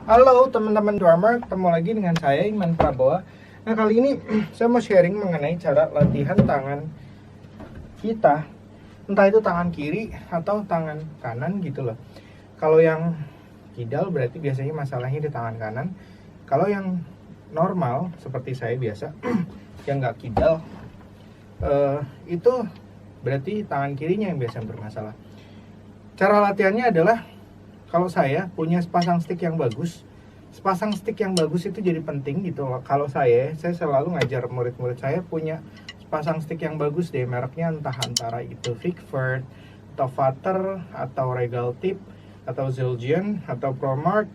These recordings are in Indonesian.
Halo teman-teman drummer, ketemu lagi dengan saya Iman Prabowo. Nah kali ini saya mau sharing mengenai cara latihan tangan kita, entah itu tangan kiri atau tangan kanan gitu loh. Kalau yang kidal berarti biasanya masalahnya di tangan kanan. Kalau yang normal seperti saya biasa, yang nggak kidal, itu berarti tangan kirinya yang biasa bermasalah. Cara latihannya adalah, kalau saya punya sepasang stick yang bagus, sepasang stick yang bagus itu jadi penting gitu. Kalau saya selalu ngajar murid-murid saya punya sepasang stick yang bagus deh, mereknya entah antara itu Vickford atau Vater atau Regal Tip atau Zildjian atau Promart.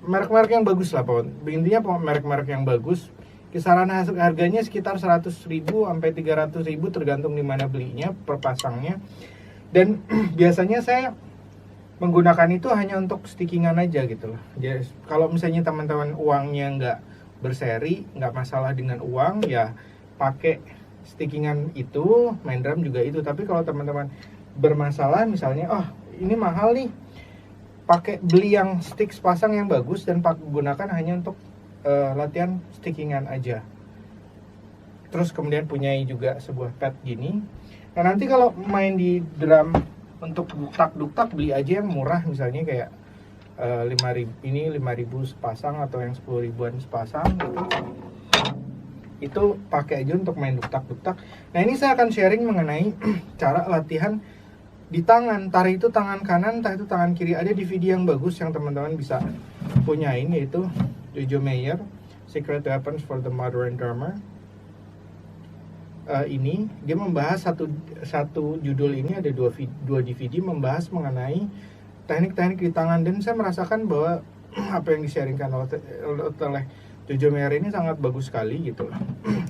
Merek-merek yang bagus lah pohon. Intinya merek-merek yang bagus. Kisaran harganya sekitar 100.000 sampai 300.000 tergantung di mana belinya per pasangnya. Dan biasanya saya menggunakan itu hanya untuk stickingan aja gitu loh. Jadi kalau misalnya teman-teman uangnya nggak berseri, nggak masalah dengan uang, ya pakai stickingan itu, main drum juga itu. Tapi kalau teman-teman bermasalah, misalnya ini mahal nih, pakai beli yang stick sepasang yang bagus dan gunakan hanya untuk latihan stickingan aja. Terus kemudian punyai juga sebuah pad gini. Nah nanti kalau main di drum untuk duktak beli aja yang murah, misalnya kayak 5.000, ini 5.000 sepasang atau yang 10 ribuan sepasang gitu. Itu pakai aja untuk main duktak. Nah ini saya akan sharing mengenai cara latihan di tangan, entah itu tangan kanan, entah itu tangan kiri. Ada DVD yang bagus yang teman-teman bisa punyain, yaitu Jojo Mayer, Secret Weapons for the Modern Drummer. Ini dia membahas satu judul ini ada dua DVD membahas mengenai teknik-teknik di tangan, dan saya merasakan bahwa apa yang di-sharingkan oleh Jojo Mayer ini sangat bagus sekali gitu.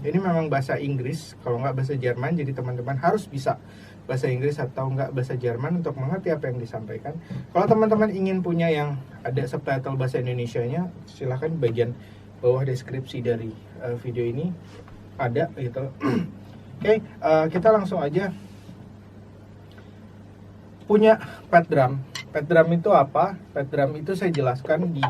Ini memang bahasa Inggris, kalau nggak bahasa Jerman, jadi teman-teman harus bisa bahasa Inggris atau nggak bahasa Jerman untuk mengerti apa yang disampaikan. Kalau teman-teman ingin punya yang ada subtitle bahasa Indonesianya, silahkan bagian bawah deskripsi dari video ini ada gitu. Oke, kita langsung aja. Punya pad drum. Pad drum itu apa? Pad drum itu saya jelaskan di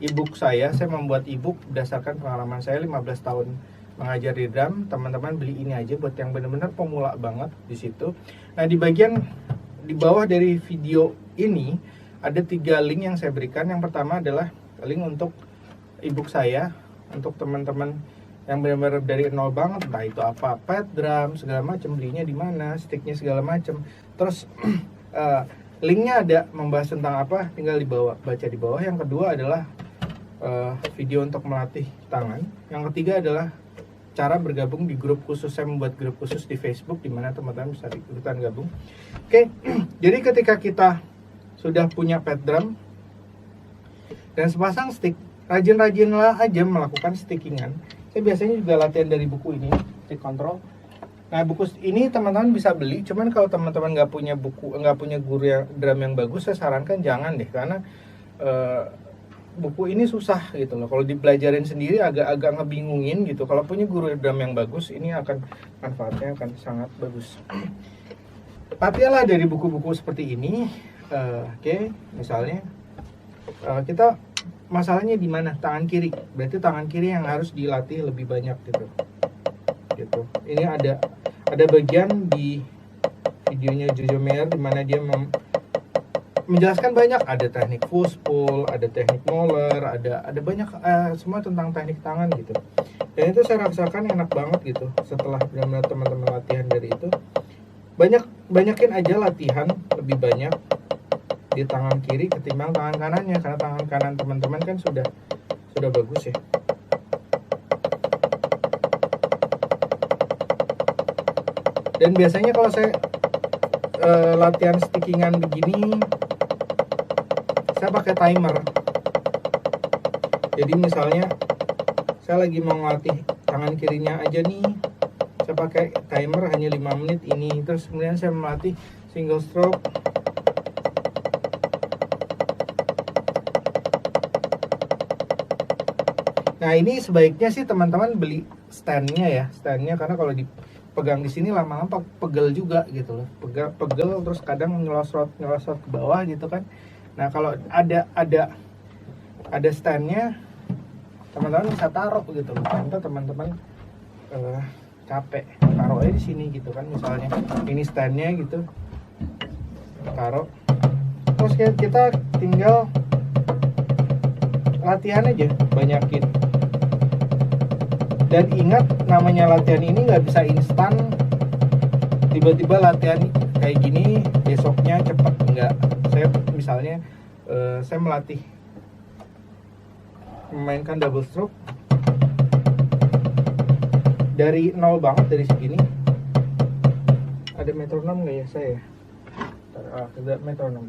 ebook saya. Saya membuat ebook berdasarkan pengalaman saya 15 tahun mengajar di drum. Teman-teman beli ini aja buat yang benar-benar pemula banget di situ. Nah, di bagian di bawah dari video ini ada 3 link yang saya berikan. Yang pertama adalah link untuk ebook saya untuk teman-teman yang benar-benar dari nol banget, entah itu apa pad drum segala macam, belinya di mana, sticknya segala macam. Terus linknya ada membahas tentang apa, tinggal baca di bawah. Yang kedua adalah video untuk melatih tangan. Yang ketiga adalah cara bergabung di grup khusus. Saya membuat grup khusus di Facebook di mana teman-teman bisa ikutan gabung. Oke, jadi ketika kita sudah punya pad drum dan sepasang stick, rajin-rajinlah aja melakukan stickingan. Saya biasanya juga latihan dari buku ini, Stick Control. Nah, buku ini teman-teman bisa beli. Cuman kalau teman-teman nggak punya guru yang drum yang bagus, saya sarankan jangan deh, karena buku ini susah gitu loh. Kalau dipelajarin sendiri agak ngebingungin gitu. Kalau punya guru drum yang bagus, ini akan manfaatnya akan sangat bagus. Latihanlah dari buku-buku seperti ini. Oke, misalnya kita masalahnya di mana? Tangan kiri. Berarti tangan kiri yang harus dilatih lebih banyak gitu. Ini ada bagian di videonya Jojo Mayer di mana dia menjelaskan banyak, ada teknik push pull, ada teknik molar, ada banyak semua tentang teknik tangan gitu. Dan itu saya rasakan enak banget gitu. Setelah benar-benar teman-teman latihan dari itu, banyakin aja latihan lebih banyak di tangan kiri ketimbang tangan kanannya, karena tangan kanan teman-teman kan sudah bagus ya. Dan biasanya kalau saya latihan stickingan begini, saya pakai timer. Jadi misalnya saya lagi mau ngelatih tangan kirinya aja nih, saya pakai timer hanya 5 menit ini. Terus kemudian saya melatih single stroke. Nah, ini sebaiknya sih teman-teman beli standnya ya, karena kalau dipegang di sini lama-lama pegel juga gitu loh, pegel terus kadang nyelosot ke bawah gitu kan. Nah kalau ada standnya, teman-teman bisa taruh gitu loh. Contoh teman-teman capek, taruh aja di sini gitu kan, misalnya ini standnya gitu, taruh. Terus kita tinggal latihan aja, banyakin. Dan ingat, namanya latihan ini nggak bisa instan. Tiba-tiba latihan kayak gini, besoknya cepet, enggak. Saya misalnya saya melatih memainkan double stroke dari nol banget, dari segini. Ada metronom nggak ya saya? Tidak metronom.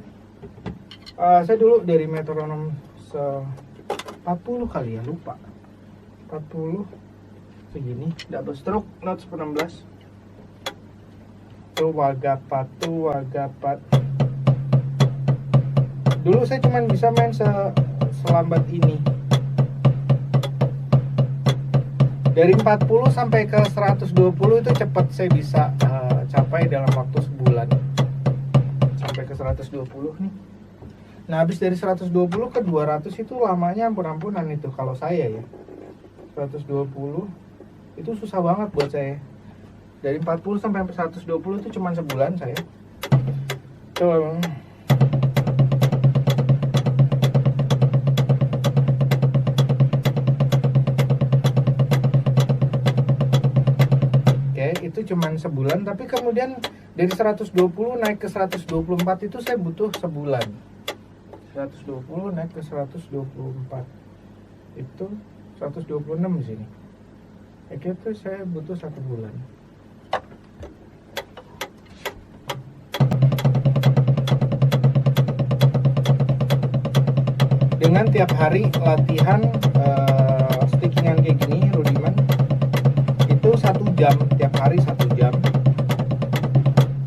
Saya dulu dari metronom 40 kali ya, lupa. 40 segini, double stroke notes 16. Wagapat. Dulu saya cuma bisa main selambat ini. Dari 40 sampai ke 120 itu cepat saya bisa capai dalam waktu sebulan. Sampai ke 120 nih. Nah, habis dari 120 ke 200 itu lamanya ampun-ampunan itu kalau saya ya. 120 itu susah banget buat saya. Dari 40 sampai 120 itu cuma sebulan saya. Tuh. Oke, itu cuma sebulan, tapi kemudian dari 120 naik ke 124 itu saya butuh sebulan. 120 naik ke 124. Itu 126 di sini. Itu saya butuh 1 bulan. Dengan tiap hari latihan stickingan kayak gini, rudimen itu 1 jam, tiap hari 1 jam.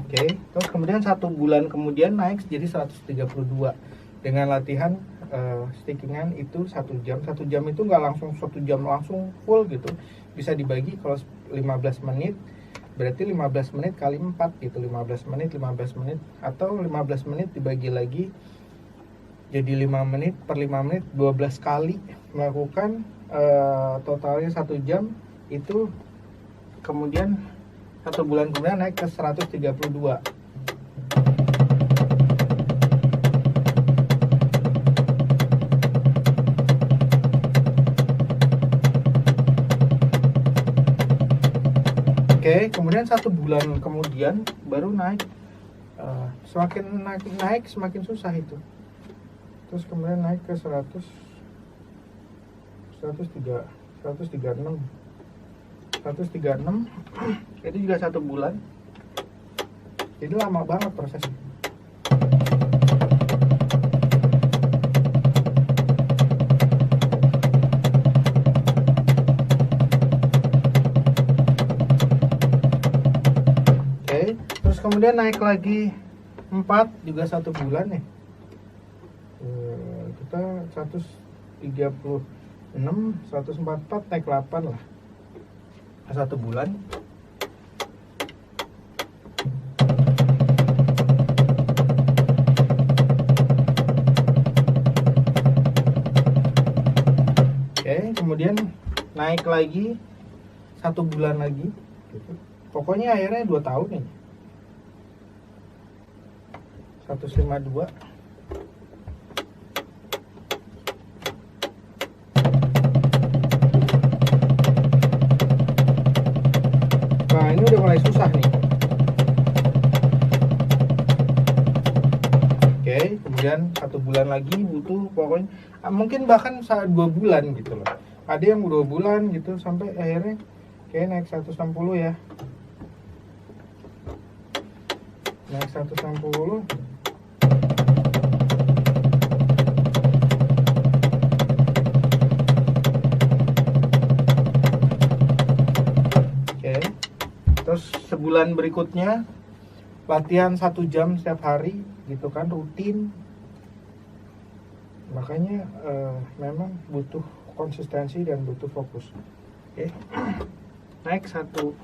Oke, terus kemudian 1 bulan kemudian naik jadi 132 dengan latihan stickingan itu 1 jam. 1 jam itu nggak langsung 1 jam langsung full gitu, bisa dibagi. Kalau 15 menit berarti 15 menit kali 4 gitu, 15 menit atau 15 menit dibagi lagi jadi 5 menit per 5 menit 12 kali melakukan totalnya 1 jam itu. Kemudian 1 bulan kemudian naik ke 132. Oke, kemudian 1 bulan kemudian baru naik. Semakin naik semakin susah itu. Terus kemudian naik ke 136 itu juga 1 bulan, jadi lama banget prosesnya. Oke, terus kemudian naik lagi 4 juga 1 bulan ya. Kita 136, 144 naik 8 lah, 1 bulan. Oke, kemudian naik lagi 1 bulan lagi gitu. Pokoknya akhirnya 2 tahun ini 152. Nah, ini udah mulai susah nih. Oke, kemudian 1 bulan lagi butuh pokoknya mungkin bahkan 2 bulan gitu loh. Ada yang 2 bulan gitu sampai akhirnya kayak naik 160 ya. Naik 160. Terus sebulan berikutnya latihan 1 jam setiap hari gitu kan, rutin. Makanya memang butuh konsistensi dan butuh fokus. Oke. Naik 166.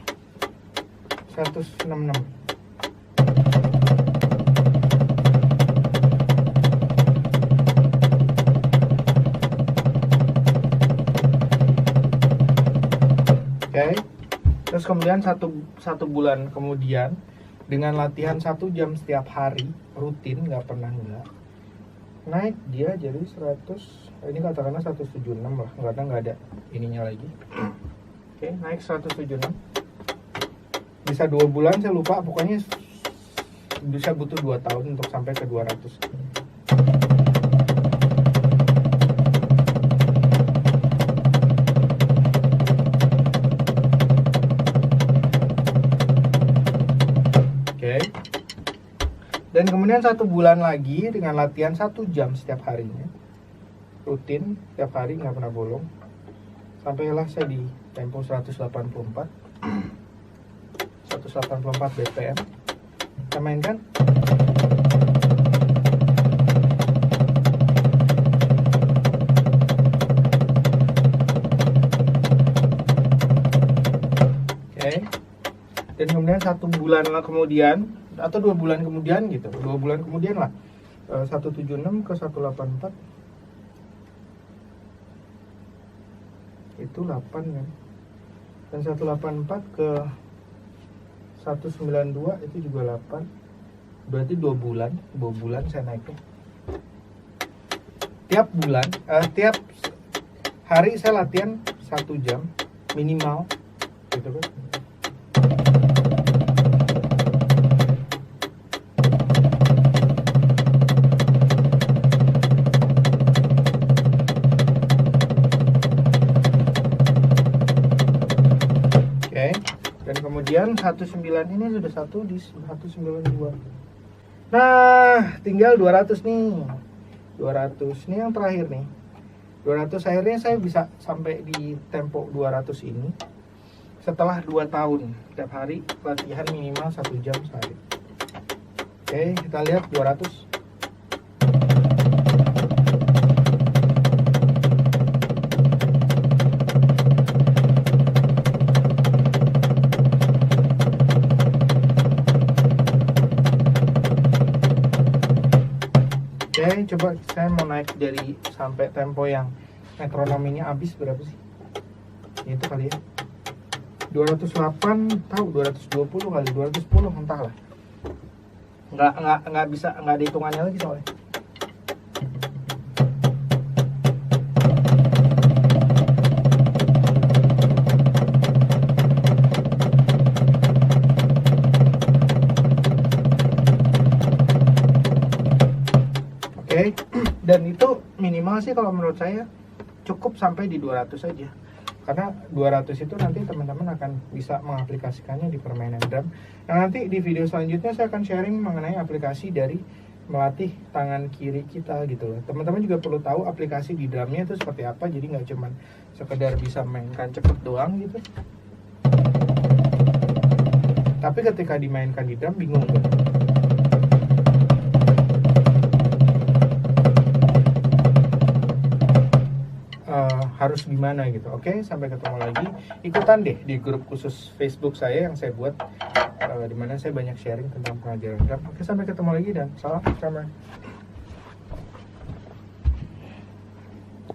kemudian satu bulan kemudian dengan latihan 1 jam setiap hari rutin, nggak pernah nggak, naik dia jadi 100, ini katakanlah 176 lah, nggak ada ininya lagi. Oke, naik 176. Bisa 2 bulan saya lupa, pokoknya bisa butuh 2 tahun untuk sampai ke 200. Dan kemudian 1 bulan lagi dengan latihan 1 jam setiap harinya, rutin setiap hari, nggak pernah bolong, sampailah saya di tempo 184 BPM. Kita mainkan. Oke. Dan kemudian 1 bulan kemudian atau 2 bulan kemudian gitu, 2 bulan kemudian lah, 176 ke 184 itu 8 kan, dan 184 ke 192 itu juga 8, berarti 2 bulan saya naiknya. Tiap bulan, tiap hari saya latihan 1 jam minimal gitu kan. Kemudian 19 ini sudah 1 di 192. Nah, tinggal 200 nih. 200 ini yang terakhir nih. 200 akhirnya saya bisa sampai di tempo 200 ini setelah 2 tahun setiap hari latihan minimal 1 jam sehari. Oke, kita lihat 200. Coba saya mau naik dari sampai tempo yang metronominya habis berapa sih? Itu kali ya. 208 tahu 220 kali 210 entahlah. Nggak bisa, nggak ada hitungannya lagi soalnya. Dan itu minimal sih kalau menurut saya cukup sampai di 200 saja, karena 200 itu nanti teman-teman akan bisa mengaplikasikannya di permainan drum. Nah, nanti di video selanjutnya saya akan sharing mengenai aplikasi dari melatih tangan kiri kita gitu loh. Teman-teman juga perlu tahu aplikasi di drumnya itu seperti apa, jadi nggak cuman sekedar bisa mainkan cepet doang gitu, tapi ketika dimainkan di drum bingung gitu. Harus gimana gitu. Oke, sampai ketemu lagi. Ikutan deh di grup khusus Facebook saya yang saya buat, dimana saya banyak sharing tentang pengajaran drum. Oke, sampai ketemu lagi dan salam drummer.